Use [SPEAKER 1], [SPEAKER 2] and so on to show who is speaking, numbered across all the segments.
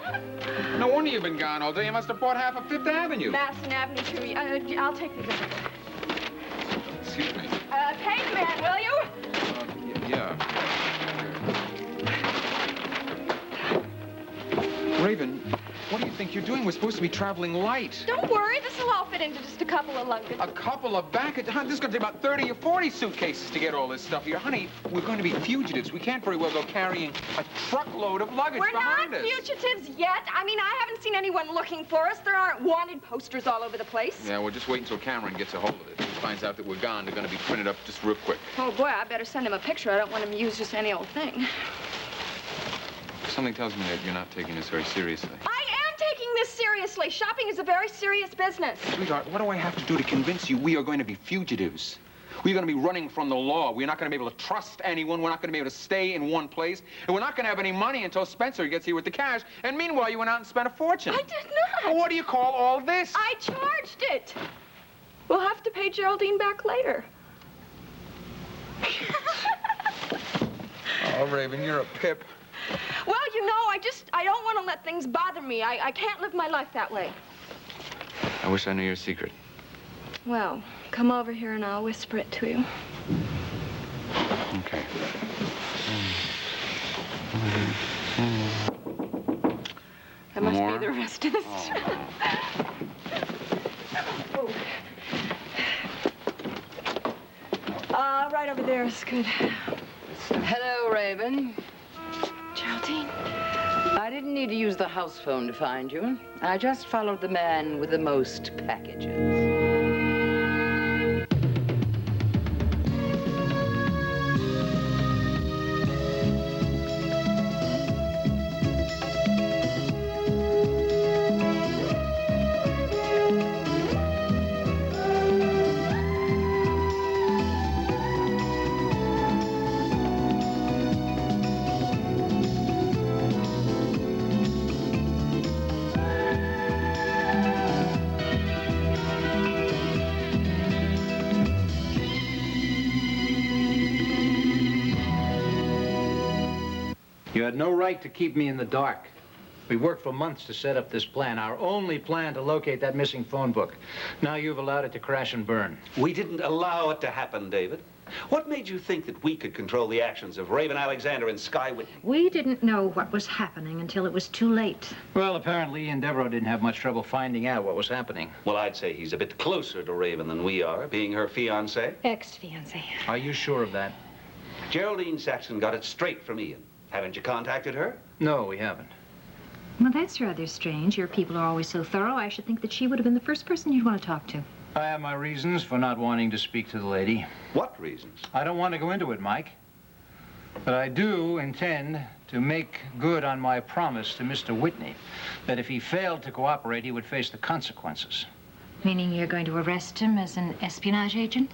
[SPEAKER 1] Well, no wonder you've been gone all day. You must have bought half of Fifth Avenue.
[SPEAKER 2] Madison Avenue, too. I'll take the bill.
[SPEAKER 1] Excuse me.
[SPEAKER 2] Pay the man, will you?
[SPEAKER 1] Yeah. Raven, what do you think you're doing? We're supposed to be traveling light.
[SPEAKER 2] Don't worry, this will all fit into just a couple of luggage.
[SPEAKER 1] A couple of baggage? This is going to take about 30 or 40 suitcases to get all this stuff here. Honey, we're going to be fugitives. We can't very well go carrying a truckload of luggage behind us.
[SPEAKER 2] We're not fugitives yet. I mean, I haven't seen anyone looking for us. There aren't wanted posters all over the place.
[SPEAKER 1] Yeah, we'll just wait until Cameron gets a hold of it. If he finds out that we're gone, they're going to be printed up just real quick.
[SPEAKER 2] Oh, boy, I better send him a picture. I don't want him to use just any old thing.
[SPEAKER 1] Something tells me that you're not taking this very seriously.
[SPEAKER 2] I am taking this seriously. Shopping is a very serious business.
[SPEAKER 1] Sweetheart, what do I have to do to convince you we are going to be fugitives? We're going to be running from the law. We're not going to be able to trust anyone. We're not going to be able to stay in one place. And we're not going to have any money until Spencer gets here with the cash. And meanwhile, you went out and spent a fortune.
[SPEAKER 2] I did not.
[SPEAKER 1] Well, what do you call all this?
[SPEAKER 2] I charged it. We'll have to pay Geraldine back later.
[SPEAKER 1] Oh, Raven, you're a pip.
[SPEAKER 2] Well, you know, I don't want to let things bother me. I can't live my life that way.
[SPEAKER 1] I wish I knew your secret.
[SPEAKER 2] Well, come over here and I'll whisper it to you.
[SPEAKER 1] Okay.
[SPEAKER 2] That must be the rest of this. Oh. Right over there is good.
[SPEAKER 3] Hello, Raven.
[SPEAKER 2] Geraldine.
[SPEAKER 3] I didn't need to use the house phone to find you. I just followed the man with the most packages.
[SPEAKER 4] You had no right to keep me in the dark. We worked for months to set up this plan, our only plan to locate that missing phone book. Now you've allowed it to crash and burn.
[SPEAKER 5] We didn't allow it to happen, David. What made you think that we could control the actions of Raven Alexander and Skye Whitney?
[SPEAKER 6] We didn't know what was happening until it was too late.
[SPEAKER 4] Well, apparently Ian Devereaux didn't have much trouble finding out what was happening.
[SPEAKER 5] Well, I'd say he's a bit closer to Raven than we are, being her fiancé.
[SPEAKER 6] Ex-fiancé.
[SPEAKER 4] Are you sure of that?
[SPEAKER 5] Geraldine Saxon got it straight from Ian. Haven't you contacted her?
[SPEAKER 4] No, we haven't.
[SPEAKER 6] Well, that's rather strange. Your people are always so thorough. I should think that she would have been the first person you'd want to talk to.
[SPEAKER 4] I have my reasons for not wanting to speak to the lady.
[SPEAKER 5] What reasons?
[SPEAKER 4] I don't want to go into it, Mike. But I do intend to make good on my promise to Mr. Whitney that if he failed to cooperate, he would face the consequences.
[SPEAKER 6] Meaning you're going to arrest him as an espionage agent?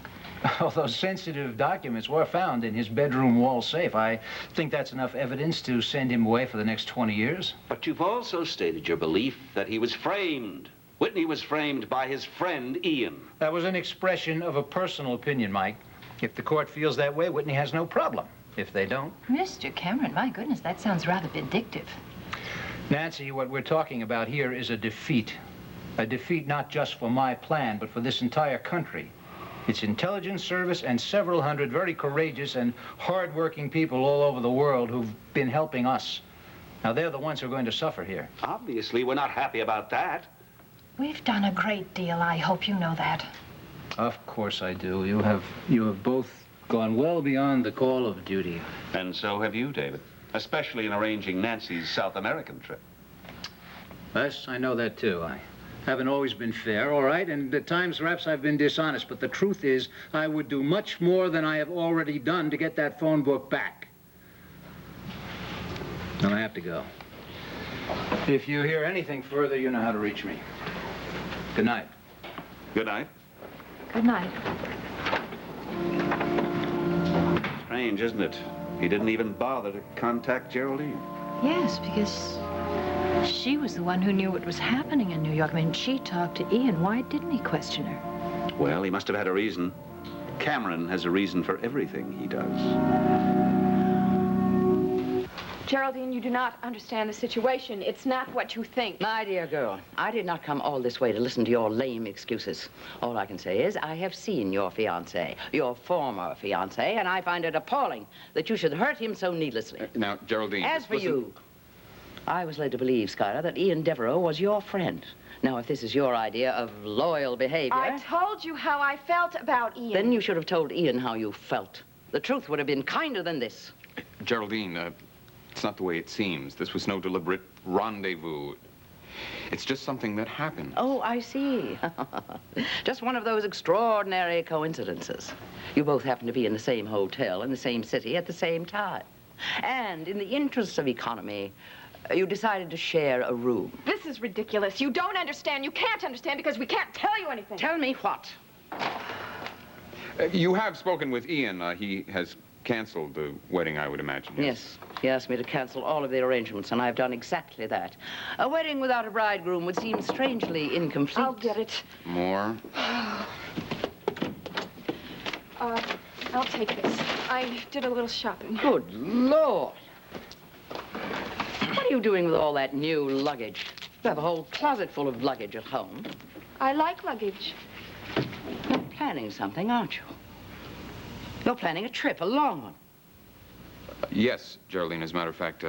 [SPEAKER 4] All those sensitive documents were found in his bedroom wall safe. I think that's enough evidence to send him away for the next 20 years.
[SPEAKER 5] But you've also stated your belief that he was framed. Whitney was framed by his friend, Ian.
[SPEAKER 4] That was an expression of a personal opinion, Mike. If the court feels that way, Whitney has no problem. If they don't...
[SPEAKER 6] Mr. Cameron, my goodness, that sounds rather vindictive.
[SPEAKER 4] Nancy, what we're talking about here is a defeat. A defeat not just for my plan, but for this entire country. Its intelligence service and several hundred very courageous and hard-working people all over the world who've been helping us. Now, they're the ones who are going to suffer here.
[SPEAKER 5] Obviously, we're not happy about that.
[SPEAKER 6] We've done a great deal. I hope you know that.
[SPEAKER 4] Of course I do. You have both gone well beyond the call of duty.
[SPEAKER 5] And so have you, David. Especially in arranging Nancy's South American trip.
[SPEAKER 4] Yes, I know that, too. I haven't always been fair, all right, and at times perhaps I've been dishonest, but the truth is I would do much more than I have already done to get that phone book back. Now I have to go. If you hear anything further, you know how to reach me. Good night.
[SPEAKER 5] Good night.
[SPEAKER 6] Good night.
[SPEAKER 5] Strange, isn't it? He didn't even bother to contact Geraldine.
[SPEAKER 6] Yes, because she was the one who knew what was happening in New York. I mean, she talked to Ian. Why didn't he question her?
[SPEAKER 5] Well, he must have had a reason. Cameron has a reason for everything he does.
[SPEAKER 2] Geraldine, you do not understand the situation. It's not what you think.
[SPEAKER 3] My dear girl, I did not come all this way to listen to your lame excuses. All I can say is I have seen your fiancé, your former fiancé, and I find it appalling that you should hurt him so needlessly.
[SPEAKER 1] Now, Geraldine...
[SPEAKER 3] As for
[SPEAKER 1] listen.
[SPEAKER 3] you, I was led to believe, Skye, that Ian Devereaux was your friend. Now, if this is your idea of loyal behavior...
[SPEAKER 2] I told you how I felt about Ian.
[SPEAKER 3] Then you should have told Ian how you felt. The truth would have been kinder than this.
[SPEAKER 1] Geraldine, it's not the way it seems. This was no deliberate rendezvous. It's just something that happened.
[SPEAKER 3] Oh, I see. Just one of those extraordinary coincidences. You both happen to be in the same hotel in the same city at the same time. And in the interests of economy, you decided to share a room.
[SPEAKER 2] This is ridiculous. You don't understand. You can't understand because we can't tell you anything.
[SPEAKER 3] Tell me what?
[SPEAKER 1] You have spoken with Ian. He has canceled the wedding, I would imagine.
[SPEAKER 3] Yes. He asked me to cancel all of the arrangements, and I've done exactly that. A wedding without a bridegroom would seem strangely incomplete.
[SPEAKER 2] I'll get it.
[SPEAKER 1] More?
[SPEAKER 2] I'll take this. I did a little shopping.
[SPEAKER 3] Good Lord. What are you doing with all that new luggage? You have a whole closet full of luggage at home.
[SPEAKER 2] I like luggage.
[SPEAKER 3] You're planning something, aren't you? You're planning a trip, a long one.
[SPEAKER 1] Yes, Geraldine. As a matter of fact,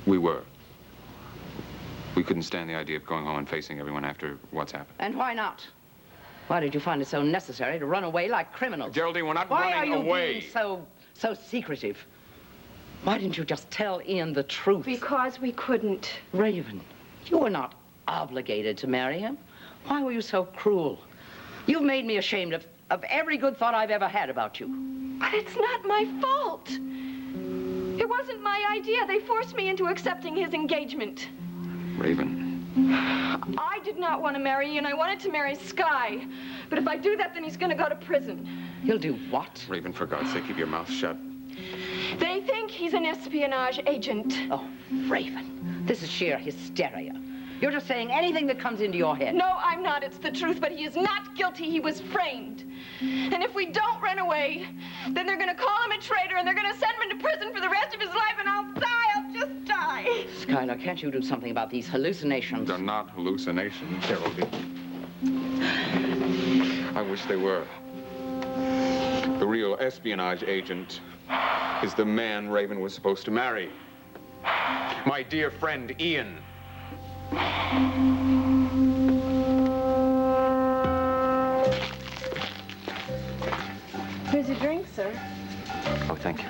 [SPEAKER 1] we were. We couldn't stand the idea of going home and facing everyone after what's happened.
[SPEAKER 3] And why not? Why did you find it so necessary to run away like criminals?
[SPEAKER 1] Geraldine, we're not
[SPEAKER 3] Why
[SPEAKER 1] running
[SPEAKER 3] are you
[SPEAKER 1] away.
[SPEAKER 3] being so secretive? Why didn't you just tell Ian the truth?
[SPEAKER 2] Because we couldn't.
[SPEAKER 3] Raven, you were not obligated to marry him. Why were you so cruel? You've made me ashamed of every good thought I've ever had about you.
[SPEAKER 2] But it's not my fault. It wasn't my idea. They forced me into accepting his engagement.
[SPEAKER 1] Raven.
[SPEAKER 2] I did not want to marry Ian. I wanted to marry Skye. But if I do that, then he's going to go to prison.
[SPEAKER 3] He'll do what?
[SPEAKER 1] Raven, for God's sake, keep your mouth shut.
[SPEAKER 2] They think he's an espionage agent.
[SPEAKER 3] Oh, Raven, this is sheer hysteria. You're just saying anything that comes into your head.
[SPEAKER 2] No, I'm not. It's the truth. But he is not guilty. He was framed. And if we don't run away, then they're going to call him a traitor, and they're going to send him into prison for the rest of his life, and I'll die. I'll just die.
[SPEAKER 3] Skylar, can't you do something about these hallucinations?
[SPEAKER 1] They're not hallucinations, Geraldine. I wish they were. The real espionage agent is the man Raven was supposed to marry. My dear friend, Ian.
[SPEAKER 2] Here's your drink, sir.
[SPEAKER 1] Oh, thank you.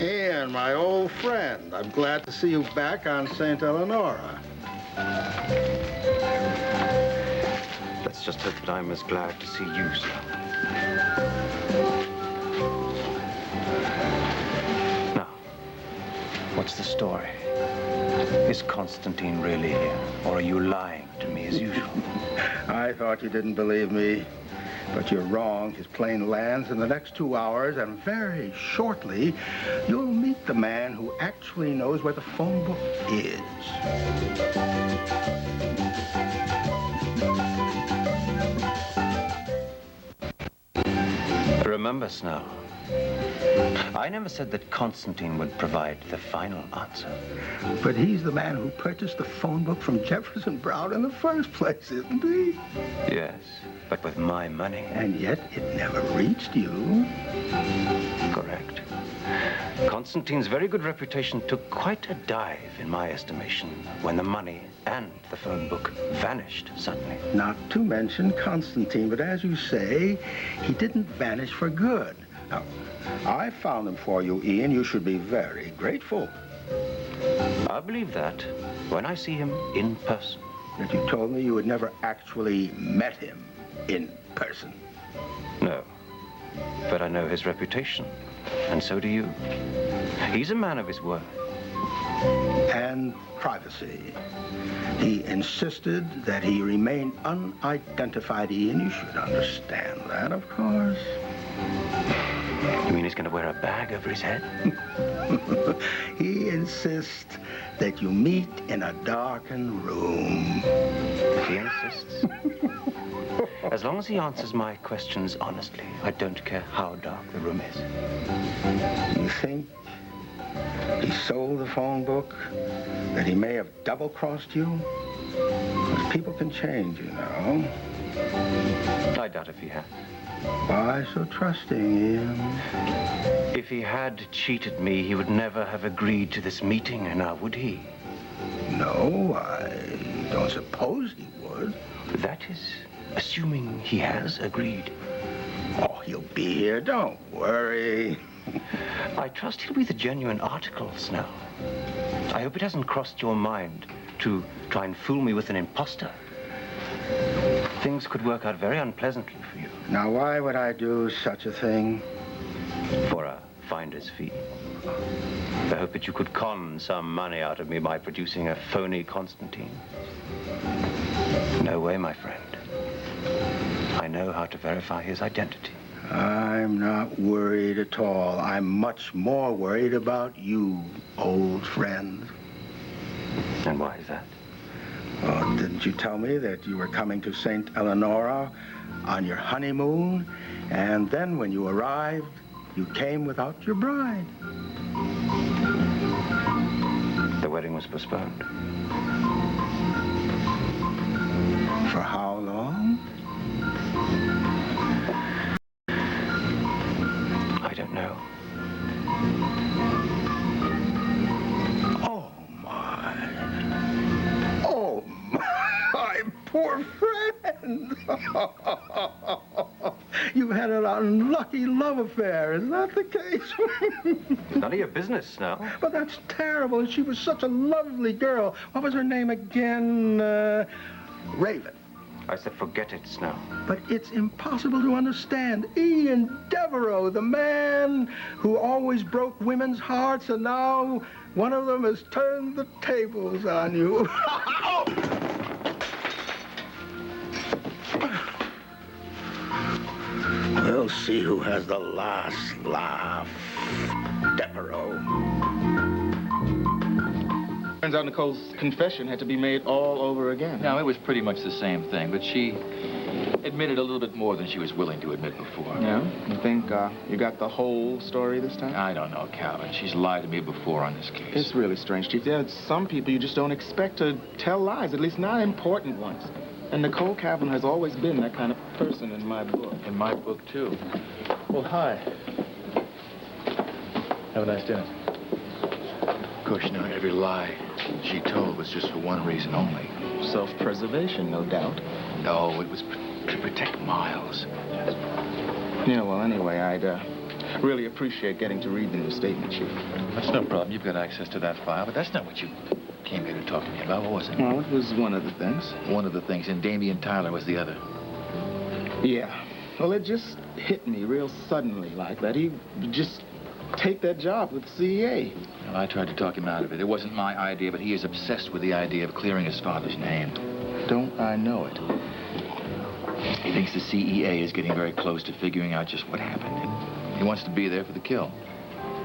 [SPEAKER 7] Ian, my old friend, I'm glad to see you back on St. Eleonora.
[SPEAKER 8] Let's just hope that I'm as glad to see you, sir. Now, what's the story? Is Constantine really here, or are you lying to me as usual?
[SPEAKER 7] I thought you didn't believe me, but you're wrong. His plane lands in the next 2 hours, and very shortly, you'll meet the man who actually knows where the phone book is.
[SPEAKER 8] Remember, Snow, I never said that Constantine would provide the final answer.
[SPEAKER 7] But he's the man who purchased the phone book from Jefferson Brown in the first place, isn't he?
[SPEAKER 8] Yes, but with my money.
[SPEAKER 7] And yet it never reached you.
[SPEAKER 8] Correct. Constantine's very good reputation took quite a dive, in my estimation, when the money and the phone book vanished suddenly.
[SPEAKER 7] Not to mention Constantine, but as you say, he didn't vanish for good. Now, I found him for you, Ian. You should be very grateful.
[SPEAKER 8] I'll believe that when I see him in person.
[SPEAKER 7] That you told me you had never actually met him in person.
[SPEAKER 8] No, but I know his reputation, and so do you. He's a man of his word.
[SPEAKER 7] And privacy. He insisted that he remain unidentified, Ian. You should understand that, of course.
[SPEAKER 8] You mean he's going to wear a bag over his head?
[SPEAKER 7] He insists that you meet in a darkened room.
[SPEAKER 8] He insists. As long as he answers my questions honestly, I don't care how dark the room is.
[SPEAKER 7] You think he sold the phone book? That he may have double-crossed you? Because people can change, you know.
[SPEAKER 8] I doubt if he had.
[SPEAKER 7] Why so trusting, Ian?
[SPEAKER 8] If he had cheated me, he would never have agreed to this meeting, now would he?
[SPEAKER 7] No, I don't suppose he would.
[SPEAKER 8] That is assuming he has agreed.
[SPEAKER 7] Oh, he'll be here. Don't worry.
[SPEAKER 8] I trust he'll be the genuine article, Snow. I hope it hasn't crossed your mind to try and fool me with an imposter. Things could work out very unpleasantly for you.
[SPEAKER 7] Now, why would I do such a thing?
[SPEAKER 8] For a finder's fee. The hope that you could con some money out of me by producing a phony Constantine. No way, my friend. I know how to verify his identity.
[SPEAKER 7] I'm not worried at all. I'm much more worried about you, old friend.
[SPEAKER 8] And why is that?
[SPEAKER 7] Well, didn't you tell me that you were coming to St. Eleonora on your honeymoon? And then when you arrived, you came without your bride.
[SPEAKER 8] The wedding was postponed.
[SPEAKER 7] For how long?
[SPEAKER 8] I don't know.
[SPEAKER 7] Oh, my poor friend. You've had an unlucky love affair, is that the case?
[SPEAKER 8] None of your business now.
[SPEAKER 7] But that's terrible. She was such a lovely girl. What was her name again? Raven.
[SPEAKER 8] I said forget it, Snow.
[SPEAKER 7] But it's impossible to understand. Ian Devereaux, the man who always broke women's hearts, and now one of them has turned the tables on you. We'll see who has the last laugh. Devereaux.
[SPEAKER 9] Turns out Nicole's confession had to be made all over again.
[SPEAKER 10] No, it was pretty much the same thing, but she admitted a little bit more than she was willing to admit before.
[SPEAKER 9] Yeah? You think you got the whole story this time?
[SPEAKER 10] I don't know, Calvin. She's lied to me before on this case.
[SPEAKER 9] It's really strange, Chief. There are some people you just don't expect to tell lies, at least not important ones. And Nicole Calvin has always been that kind of person in my book.
[SPEAKER 10] In my book, too. Well, hi. Have a nice dinner. Of course, you know, every lie she told was just for one reason only.
[SPEAKER 9] Self-preservation, no doubt.
[SPEAKER 10] No, it was to protect Miles.
[SPEAKER 9] Yeah, well, anyway, I'd really appreciate getting to read the new statement, Chief.
[SPEAKER 10] That's no problem. You've got access to that file, but that's not what you came here to talk to me about, what was it?
[SPEAKER 9] Well, it was one of the things.
[SPEAKER 10] One of the things, and Damian Tyler was the other.
[SPEAKER 9] Yeah. Well, it just hit me real suddenly like that. He just take that job with the CEA.
[SPEAKER 10] Well, I tried to talk him out of it. It wasn't my idea, but he is obsessed with the idea of clearing his father's name.
[SPEAKER 9] Don't I know it?
[SPEAKER 10] He thinks the CEA is getting very close to figuring out just what happened. He wants to be there for the kill.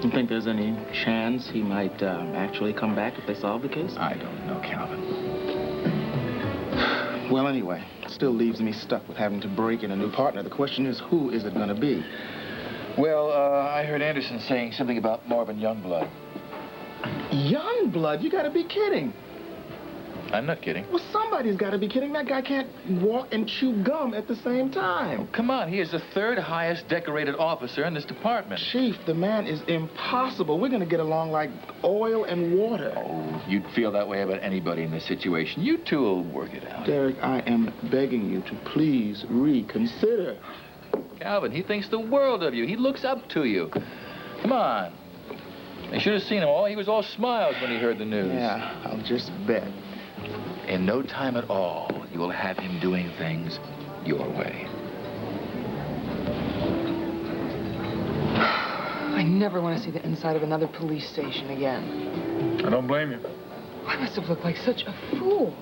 [SPEAKER 9] You think there's any chance he might actually come back if they solve the case?
[SPEAKER 10] I don't know, Calvin.
[SPEAKER 9] Well, anyway, it still leaves me stuck with having to break in a new partner. The question is, who is it going to be?
[SPEAKER 10] Well, I heard Anderson saying something about Marvin Youngblood.
[SPEAKER 9] Youngblood? You got to be kidding.
[SPEAKER 10] I'm not kidding.
[SPEAKER 9] Well, somebody's got to be kidding. That guy can't walk and chew gum at the same time.
[SPEAKER 10] Oh, come on, he is the third highest decorated officer in this department.
[SPEAKER 9] Chief, the man is impossible. We're going to get along like oil and water.
[SPEAKER 10] Oh, you'd feel that way about anybody in this situation. You two will work it out.
[SPEAKER 9] Derek, I am begging you to please reconsider.
[SPEAKER 10] Calvin, he thinks the world of you. He looks up to you. Come on. You should have seen him. He was all smiles when he heard the news.
[SPEAKER 9] Yeah, I'll just bet.
[SPEAKER 10] In no time at all, you will have him doing things your way.
[SPEAKER 11] I never want to see the inside of another police station again.
[SPEAKER 10] I don't blame you.
[SPEAKER 11] I must have looked like such a fool.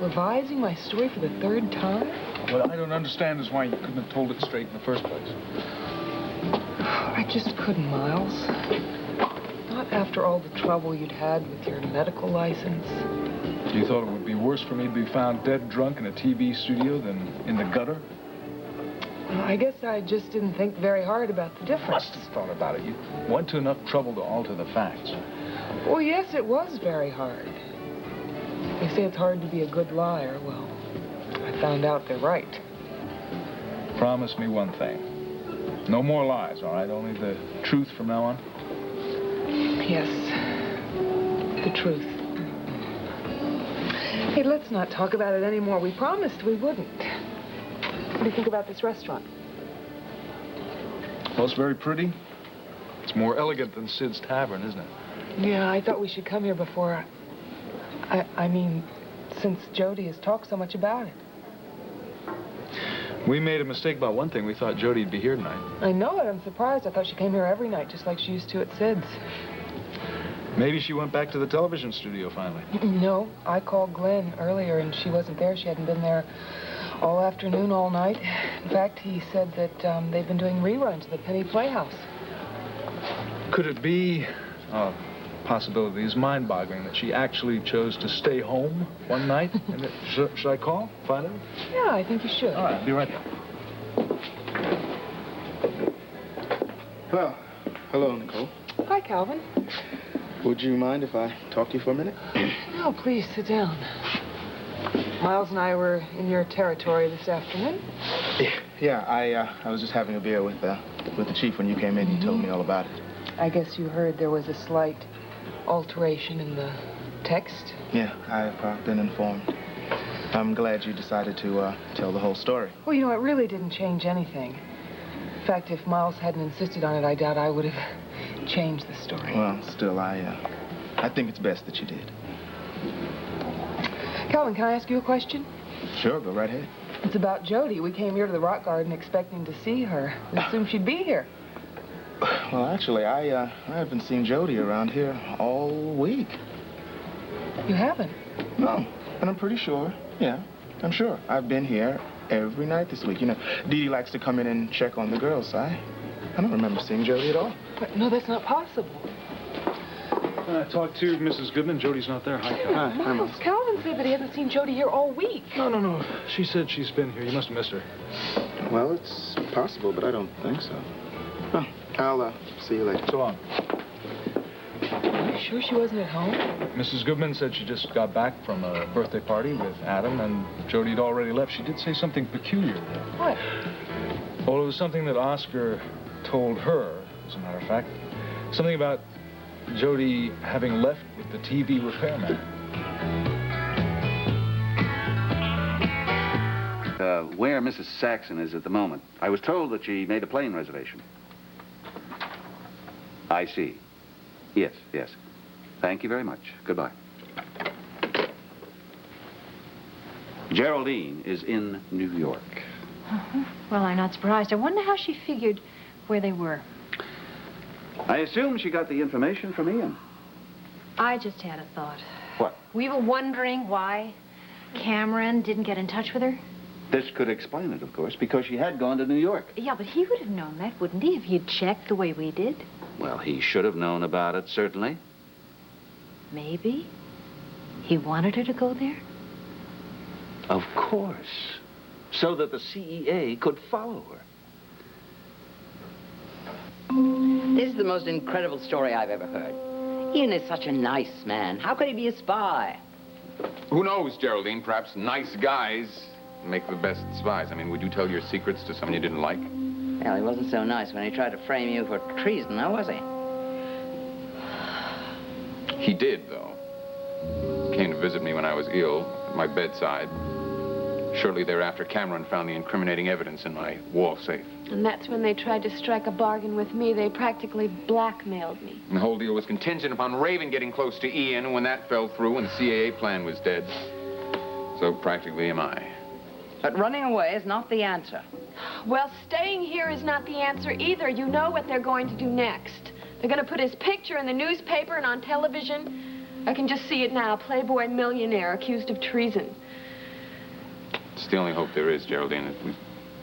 [SPEAKER 11] Revising my story for the third time?
[SPEAKER 12] What I don't understand is why you couldn't have told it straight in the first place.
[SPEAKER 11] I just couldn't, Miles. Not after all the trouble you'd had with your medical license.
[SPEAKER 12] You thought it would be worse for me to be found dead drunk in a TV studio than in the gutter?
[SPEAKER 11] Well, I guess I just didn't think very hard about the difference.
[SPEAKER 12] Must have thought about it. You went to enough trouble to alter the facts.
[SPEAKER 11] Well, yes, it was very hard. They say it's hard to be a good liar. Well, I found out they're right.
[SPEAKER 12] Promise me one thing. No more lies, all right? Only the truth from now on?
[SPEAKER 11] Yes, the truth. Hey, let's not talk about it anymore. We promised we wouldn't. What do you think about this restaurant?
[SPEAKER 12] Well, it's very pretty. It's more elegant than Sid's Tavern, isn't it?
[SPEAKER 11] Yeah, I thought we should come here before. I mean, since Jody has talked so much about it.
[SPEAKER 12] We made a mistake about one thing. We thought Jody'd be here tonight.
[SPEAKER 11] I know it. I'm surprised. I thought she came here every night, just like she used to at Sid's.
[SPEAKER 12] Maybe she went back to the television studio finally.
[SPEAKER 11] No, I called Glenn earlier, and she wasn't there. She hadn't been there all afternoon, all night. In fact, he said that they've been doing reruns of the Penny Playhouse.
[SPEAKER 12] Could it be possibility is mind-boggling that she actually chose to stay home one night? And should I call? Find out?
[SPEAKER 11] Yeah, I think you should.
[SPEAKER 12] All right, I'll be right there.
[SPEAKER 9] Well, hello, Nicole.
[SPEAKER 11] Hi, Calvin.
[SPEAKER 9] Would you mind if I talk to you for a minute?
[SPEAKER 11] No, please, sit down. Miles and I were in your territory this afternoon.
[SPEAKER 9] Yeah, I was just having a beer with the chief when you came in. He told me all about it.
[SPEAKER 11] I guess you heard there was a slight alteration in the text.
[SPEAKER 9] Yeah, I've been informed. I'm glad you decided to tell the whole story.
[SPEAKER 11] Well, you know, it really didn't change anything. In fact, if Miles hadn't insisted on it, I doubt I would have changed the story.
[SPEAKER 9] Well, still, I think it's best that you did.
[SPEAKER 11] Calvin, can I ask you a question?
[SPEAKER 9] Sure, go right ahead.
[SPEAKER 11] It's about Jody. We came here to the rock garden expecting to see her. We assumed she'd be here.
[SPEAKER 9] Well, actually, I haven't seen Jody around here all week.
[SPEAKER 11] You haven't?
[SPEAKER 9] No, and I'm pretty sure, yeah, I'm sure. I've been here every night this week. You know, Dee Dee likes to come in and check on the girls. I don't remember seeing Jody at all.
[SPEAKER 11] But, no, that's not possible.
[SPEAKER 12] I talked to Mrs. Goodman. Jody's not there. Hi, Calvin.
[SPEAKER 9] Hi,
[SPEAKER 11] Miles, Calvin said that he hasn't seen Jody here all week.
[SPEAKER 12] No. She said she's been here. You must have missed her.
[SPEAKER 9] Well, it's possible, but I don't think so. Oh, I'll see you later.
[SPEAKER 12] So long.
[SPEAKER 11] Are you sure she wasn't at home?
[SPEAKER 12] Mrs. Goodman said she just got back from a birthday party with Adam, and Jody had already left. She did say something peculiar.
[SPEAKER 11] What?
[SPEAKER 12] Well, it was something that Oscar told her, as a matter of fact. Something about Jody having left with the TV repairman.
[SPEAKER 5] Where Mrs. Saxon is at the moment. I was told that she made a plane reservation. I see. Yes. Thank you very much. Goodbye. Geraldine is in New York.
[SPEAKER 6] Well, I'm not surprised. I wonder how she figured where they were.
[SPEAKER 5] I assume she got the information from Ian.
[SPEAKER 6] I just had a thought.
[SPEAKER 5] What?
[SPEAKER 6] We were wondering why Cameron didn't get in touch with her.
[SPEAKER 5] This could explain it, of course, because she had gone to New York.
[SPEAKER 6] Yeah, but he would have known that, wouldn't he, if he'd checked the way we did?
[SPEAKER 5] Well, he should have known about it, certainly.
[SPEAKER 6] Maybe he wanted her to go there?
[SPEAKER 5] Of course. So that the CEA could follow her.
[SPEAKER 3] This is the most incredible story I've ever heard. Ian is such a nice man. How could he be a spy?
[SPEAKER 1] Who knows, Geraldine? Perhaps nice guys make the best spies. I mean, would you tell your secrets to someone you didn't like?
[SPEAKER 3] Well, he wasn't so nice when he tried to frame you for treason, now was he?
[SPEAKER 1] He did, though. Came to visit me when I was ill, at my bedside. Shortly thereafter, Cameron found the incriminating evidence in my wall safe.
[SPEAKER 2] And that's when they tried to strike a bargain with me. They practically blackmailed me.
[SPEAKER 1] And the whole deal was contingent upon Raven getting close to Ian, and when that fell through and the CAA plan was dead, so practically am I.
[SPEAKER 3] But running away is not the answer.
[SPEAKER 2] Well, staying here is not the answer either. You know what they're going to do next. They're going to put his picture in the newspaper and on television. I can just see it now. Playboy millionaire accused of treason.
[SPEAKER 1] It's the only hope there is, Geraldine.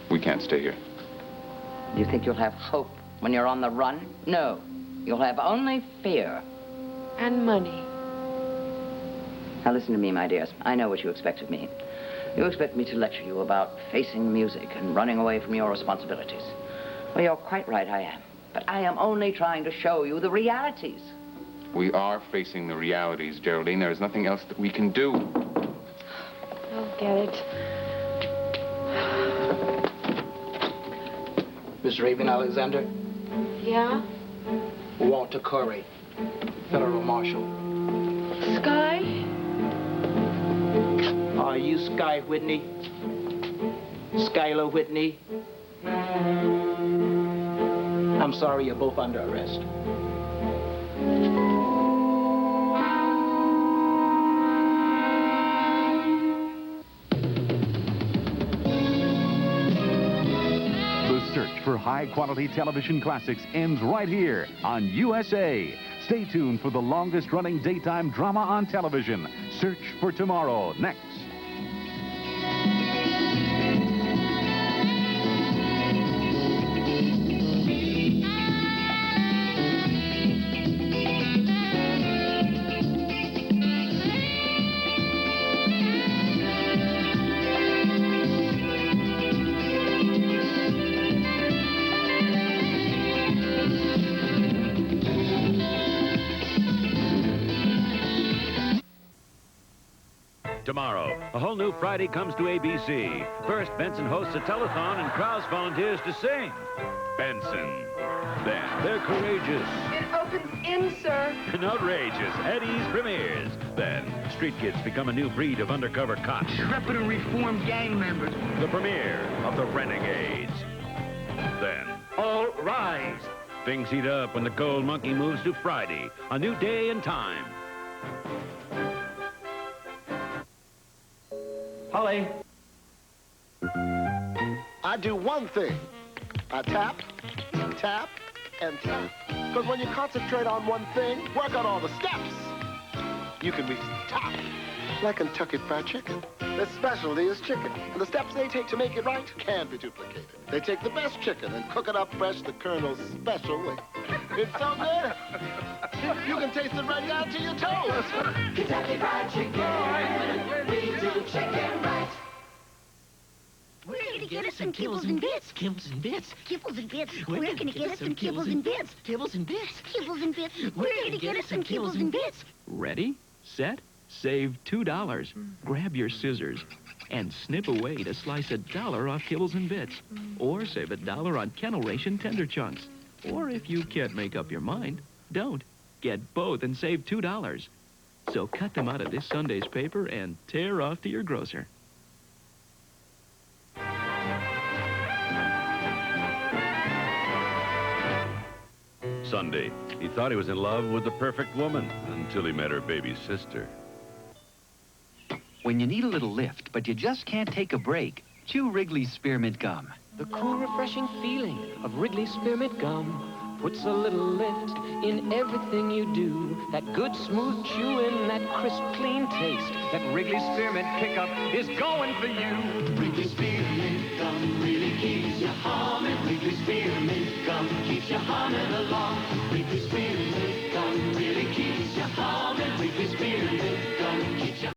[SPEAKER 1] We can't stay here.
[SPEAKER 3] You think you'll have hope When you're on the run, no. You'll have only fear.
[SPEAKER 2] And money.
[SPEAKER 3] Now listen to me, my dears. I know what you expect of me. You expect me to lecture you about facing music and running away from your responsibilities. Well, you're quite right, I am. But I am only trying to show you the realities.
[SPEAKER 1] We are facing the realities, Geraldine. There is nothing else that we can do.
[SPEAKER 2] I'll get it.
[SPEAKER 13] Miss Raven Alexander?
[SPEAKER 2] Yeah?
[SPEAKER 13] Walter Corey, Federal Marshal.
[SPEAKER 2] Skye?
[SPEAKER 13] Are you Skye Whitney? Skylar Whitney? I'm sorry, you're both under arrest.
[SPEAKER 14] The search for high-quality television classics ends right here on USA. Stay tuned for the longest-running daytime drama on television. Search for Tomorrow, next.
[SPEAKER 15] Tomorrow, a whole new Friday comes to ABC. First, Benson hosts a telethon and Krause volunteers to sing. Benson. Then, they're courageous
[SPEAKER 2] It opens in, sir.
[SPEAKER 15] and outrageous. Eddie's premieres. Then, street kids become a new breed of undercover cops.
[SPEAKER 16] Intrepid and reformed gang members.
[SPEAKER 15] The premiere of The Renegades. Then,
[SPEAKER 16] All rise.
[SPEAKER 15] things heat up when the Gold Monkey moves to Friday. A new day and time.
[SPEAKER 16] Holly.
[SPEAKER 17] I do one thing. I tap, tap, and tap. Because when you concentrate on one thing, work out all the steps, you can reach the top. Like Kentucky Fried Chicken. Their specialty is chicken. And the steps they take to make it right can't be duplicated. They take the best chicken and cook it up fresh the Colonel's special way. It's so good, you can taste it right down to your toes.
[SPEAKER 16] Kentucky Fried Chicken. We do chicken right.
[SPEAKER 18] We're gonna get us some kibbles and bits.
[SPEAKER 16] Kibbles and bits.
[SPEAKER 18] Kibbles and bits.
[SPEAKER 16] We're
[SPEAKER 18] We're gonna get us some kibbles and bits.
[SPEAKER 16] Kibbles and bits.
[SPEAKER 18] Kibbles and bits. We're gonna get us some kibbles and bits.
[SPEAKER 19] Ready, set, save $2. Grab your scissors and snip away to slice $1 off Kibbles and Bits. Or save $1 on Kennel Ration Tender Chunks. Or if you can't make up your mind, don't. Get both and save $2. So cut them out of this Sunday's paper and tear off to your grocer.
[SPEAKER 15] Sunday, he thought he was in love with the perfect woman until he met her baby sister.
[SPEAKER 20] When you need a little lift, but you just can't take a break, chew Wrigley's Spearmint Gum.
[SPEAKER 21] The cool, refreshing feeling of Wrigley's Spearmint Gum puts a little lift in everything you do. That good, smooth chewing, that crisp, clean taste. That Wrigley's Spearmint pickup is going for you.
[SPEAKER 16] Wrigley's Spearmint Gum really keeps you humming. Wrigley's Spearmint Gum keeps you humming along. Wrigley's Spearmint Gum really keeps you humming.